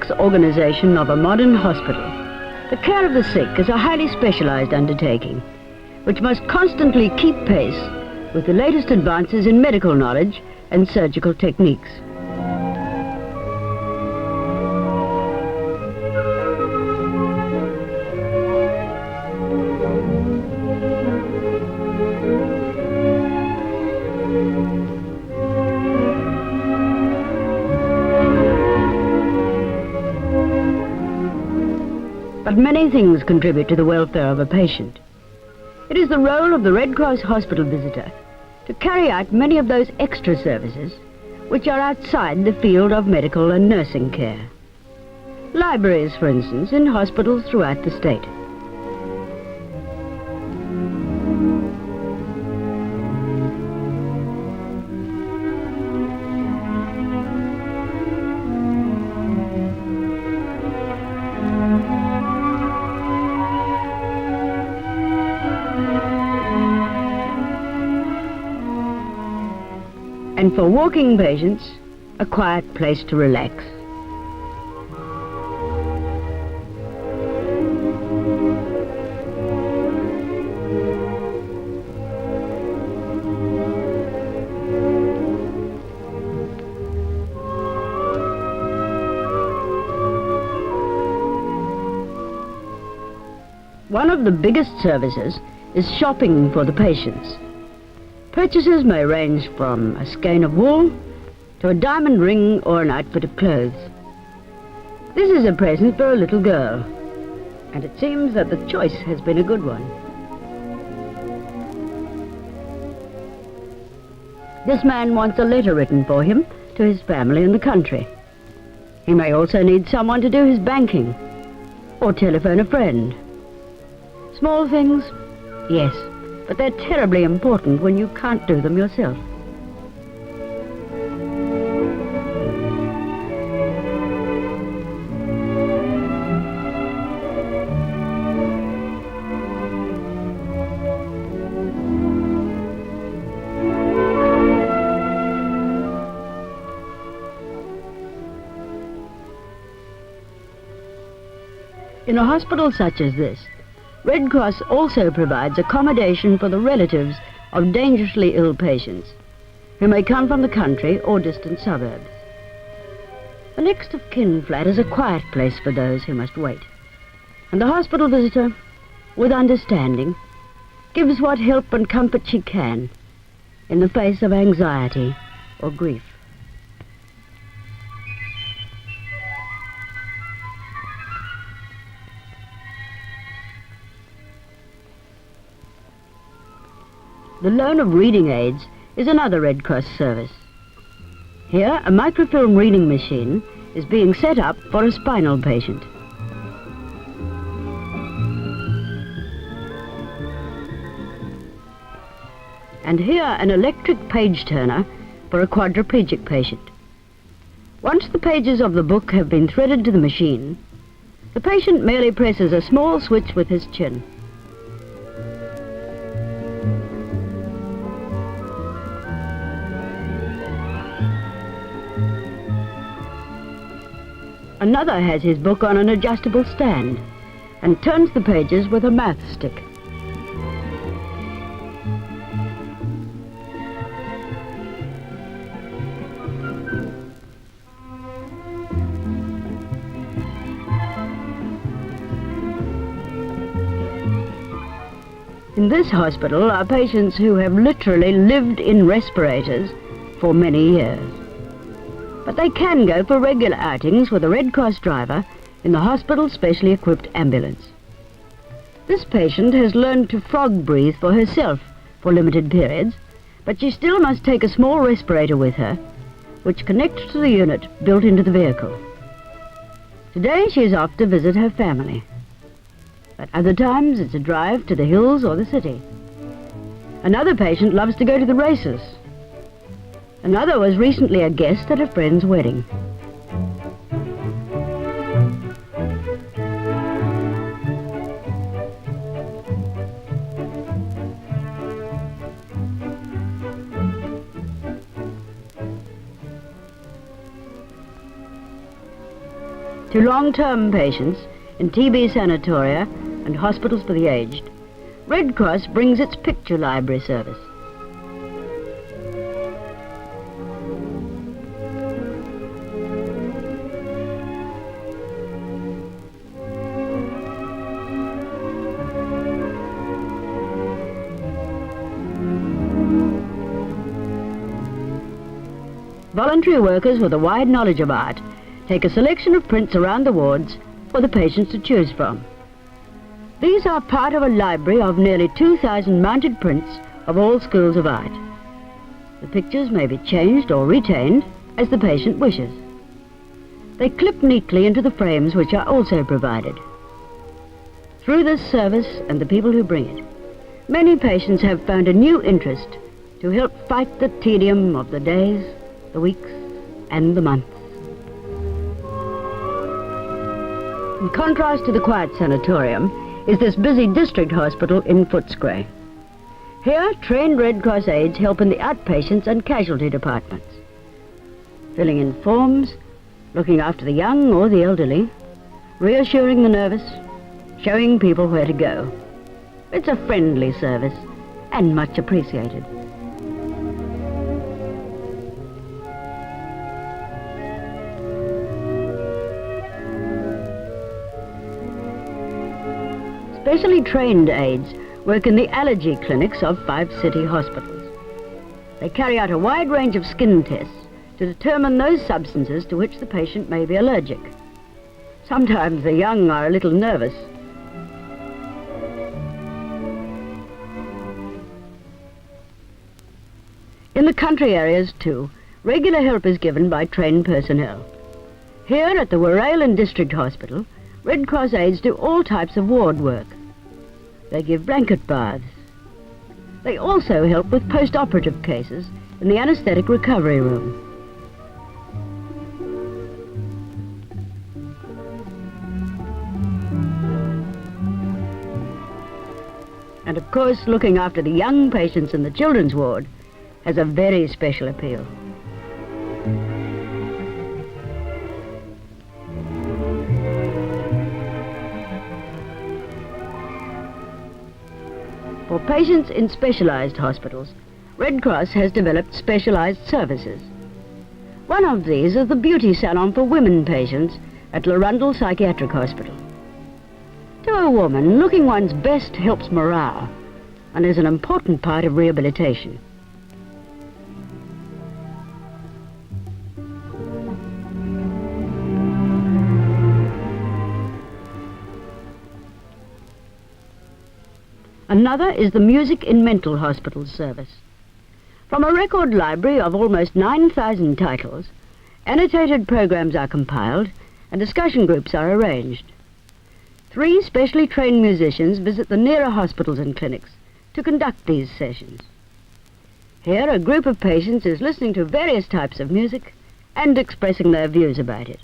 complex organization of a modern hospital, the care of the sick is a highly specialized undertaking, which must constantly keep pace with the latest advances in medical knowledge and surgical techniques. But many things contribute to the welfare of a patient. It is the role of the Red Cross hospital visitor to carry out many of those extra services which are outside the field of medical and nursing care. Libraries, for instance, in hospitals throughout the state. And for walking patients, a quiet place to relax. One of the biggest services is shopping for the patients. Purchases may range from a skein of wool to a diamond ring or an outfit of clothes. This is a present for a little girl, and it seems that the choice has been a good one. This man wants a letter written for him to his family in the country. He may also need someone to do his banking, or telephone a friend. Small things? Yes. But they're terribly important when you can't do them yourself. In a hospital such as this, Red Cross also provides accommodation for the relatives of dangerously ill patients who may come from the country or distant suburbs. The next of kin flat is a quiet place for those who must wait, and the hospital visitor, with understanding, gives what help and comfort she can in the face of anxiety or grief. The loan of reading aids is another Red Cross service. Here, a microfilm reading machine is being set up for a spinal patient. And here, an electric page turner for a quadriplegic patient. Once the pages of the book have been threaded to the machine, the patient merely presses a small switch with his chin. Another has his book on an adjustable stand and turns the pages with a mouth stick. In this hospital are patients who have literally lived in respirators for many years. But they can go for regular outings with a Red Cross driver in the hospital's specially equipped ambulance. This patient has learned to frog breathe for herself for limited periods, but she still must take a small respirator with her, which connects to the unit built into the vehicle. Today she is off to visit her family, but other times it's a drive to the hills or the city. Another patient loves to go to the races. Another was recently a guest at a friend's wedding. to long-term patients in TB sanatoria and hospitals for the aged, Red Cross brings its picture library service. Voluntary workers with a wide knowledge of art take a selection of prints around the wards for the patients to choose from. These are part of a library of nearly 2,000 mounted prints of all schools of art. The pictures may be changed or retained as the patient wishes. They clip neatly into the frames which are also provided. Through this service and the people who bring it, many patients have found a new interest to help fight the tedium of the days, the weeks, and the months. In contrast to the quiet sanatorium is this busy district hospital in Footscray. Here, trained Red Cross aides help in the outpatients and casualty departments, filling in forms, looking after the young or the elderly, reassuring the nervous, showing people where to go. It's a friendly service and much appreciated. Specially trained aides work in the allergy clinics of 5 city hospitals. They carry out a wide range of skin tests to determine those substances to which the patient may be allergic. Sometimes the young are a little nervous. In the country areas, too, regular help is given by trained personnel. Here at the Warralin District Hospital, Red Cross aides do all types of ward work. They give blanket baths. They also help with post-operative cases in the anesthetic recovery room. And of course, looking after the young patients in the children's ward has a very special appeal. For patients in specialized hospitals, Red Cross has developed specialized services. One of these is the beauty salon for women patients at Larundel Psychiatric Hospital. To a woman, looking one's best helps morale and is an important part of rehabilitation. Another is the Music in Mental Hospitals service. From a record library of almost 9,000 titles, annotated programs are compiled and discussion groups are arranged. 3 specially trained musicians visit the nearer hospitals and clinics to conduct these sessions. Here, a group of patients is listening to various types of music and expressing their views about it.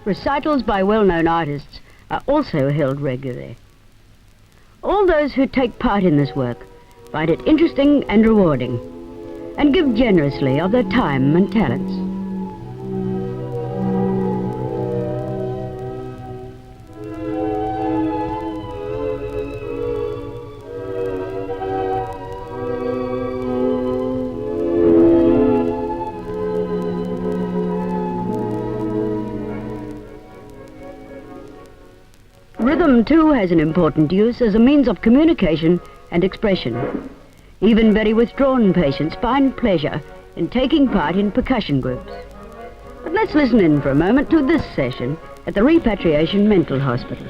Recitals by well-known artists are also held regularly. All those who take part in this work find it interesting and rewarding, and give generously of their time and talents. Rhythm, too, has an important use as a means of communication and expression. Even very withdrawn patients find pleasure in taking part in percussion groups. But let's listen in for a moment to this session at the Repatriation Mental Hospital.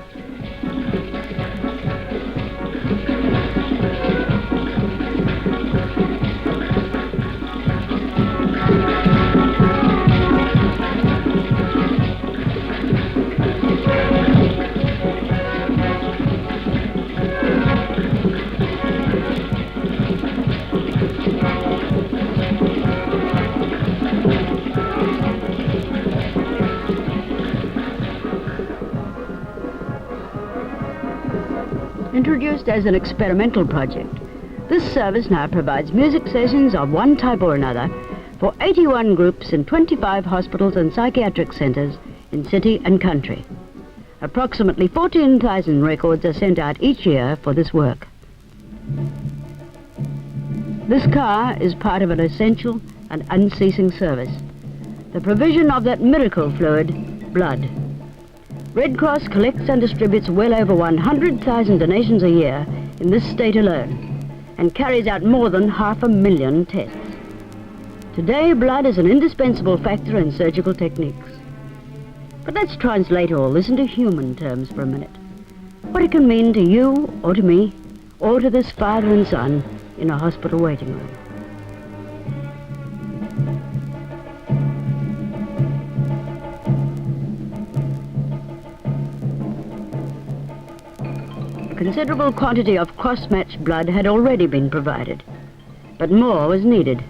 Introduced as an experimental project, this service now provides music sessions of one type or another for 81 groups in 25 hospitals and psychiatric centres in city and country. Approximately 14,000 records are sent out each year for this work. This car is part of an essential and unceasing service, the provision of that miracle fluid, blood. Red Cross collects and distributes well over 100,000 donations a year in this state alone, and carries out more than 500,000 tests. Today, blood is an indispensable factor in surgical techniques. But let's translate all this into human terms for a minute. What it can mean to you, or to me, or to this father and son in a hospital waiting room. A considerable quantity of cross-matched blood had already been provided, but more was needed.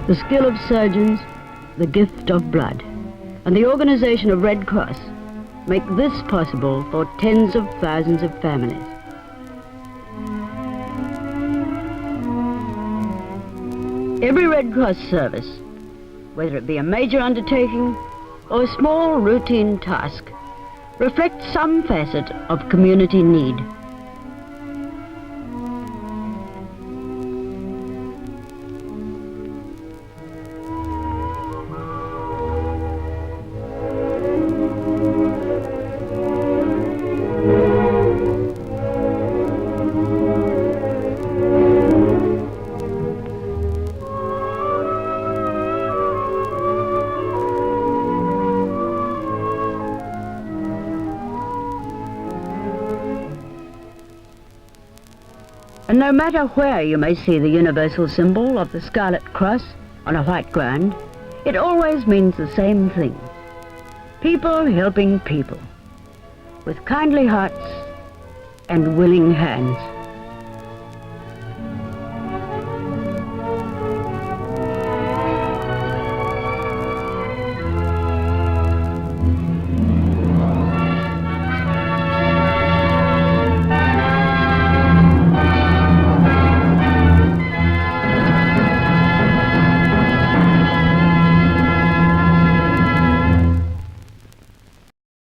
The skill of surgeons, the gift of blood, and the organization of Red Cross make this possible for tens of thousands of families. Every Red Cross service, whether it be a major undertaking or a small routine task, reflects some facet of community need. And no matter where you may see the universal symbol of the Scarlet Cross on a white ground, it always means the same thing. People helping people, with kindly hearts and willing hands.